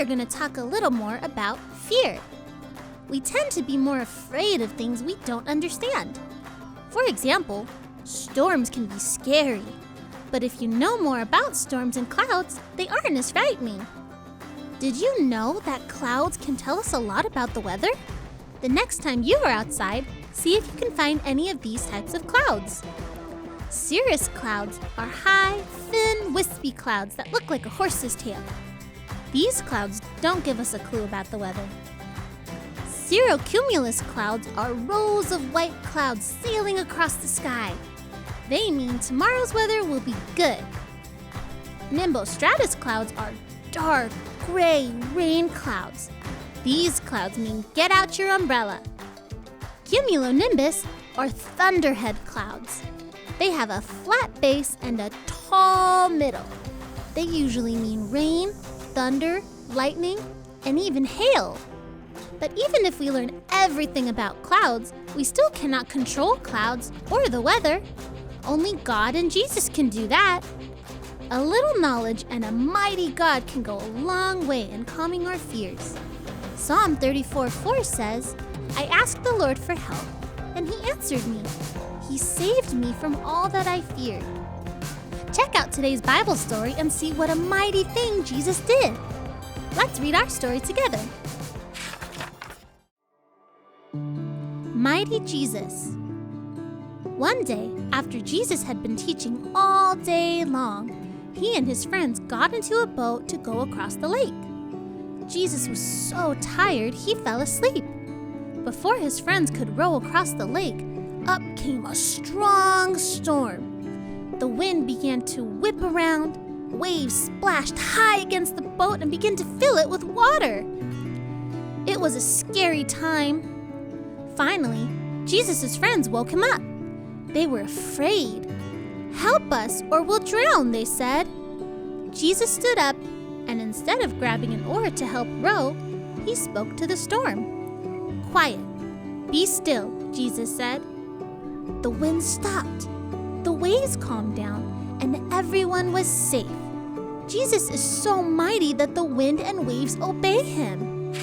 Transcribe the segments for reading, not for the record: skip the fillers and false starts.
going to talk a little more about fear. We tend to be more afraid of things we don't understand. For example, storms can be scary. But if you know more about storms and clouds, they aren't as frightening. Did you know that clouds can tell us a lot about the weather? The next time you are outside, see if you can find any of these types of clouds. Cirrus clouds are high, thin, wispy clouds that look like a horse's tail. These clouds don't give us a clue about the weather. Cirrocumulus clouds are rows of white clouds sailing across the sky. They mean tomorrow's weather will be good. Nimbostratus clouds are dark, gray rain clouds. These clouds mean get out your umbrella. Cumulonimbus are thunderhead clouds. They have a flat base and a tall middle. They usually mean rain, thunder, lightning, and even hail. But even if we learn everything about clouds, we still cannot control clouds or the weather. Only God and Jesus can do that. A little knowledge and a mighty God can go a long way in calming our fears. Psalm 34:4 says, I asked the Lord for help, and He answered me. He saved me from all that I feared. Check out today's Bible story and see what a mighty thing Jesus did. Let's read our story together. Mighty Jesus. One day, after Jesus had been teaching all day long, he and his friends got into a boat to go across the lake. Jesus was so tired, he fell asleep. Before his friends could row across the lake, up came a strong storm. The wind began to whip around, waves splashed high against the boat and began to fill it with water. It was a scary time. Finally, Jesus' friends woke him up. They were afraid. Help us or we'll drown, they said. Jesus stood up, and instead of grabbing an oar to help row, he spoke to the storm. Quiet. Be still, Jesus said. The wind stopped. The waves calmed down, and everyone was safe. Jesus is so mighty that the wind and waves obey him.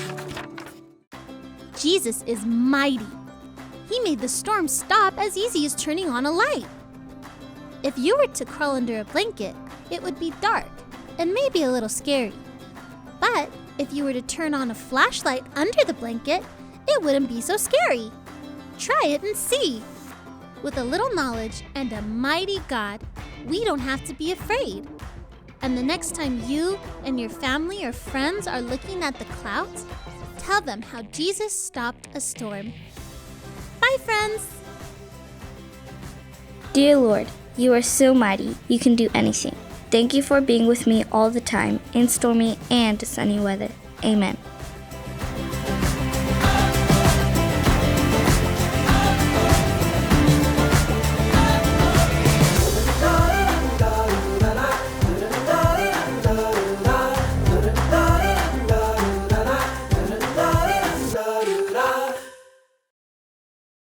Jesus is mighty. He made the storm stop as easy as turning on a light. If you were to crawl under a blanket, it would be dark and maybe a little scary. But if you were to turn on a flashlight under the blanket, it wouldn't be so scary. Try it and see. With a little knowledge and a mighty God, we don't have to be afraid. And the next time you and your family or friends are looking at the clouds, tell them how Jesus stopped a storm. Bye, friends. Dear Lord, you are so mighty, you can do anything. Thank you for being with me all the time in stormy and sunny weather. Amen.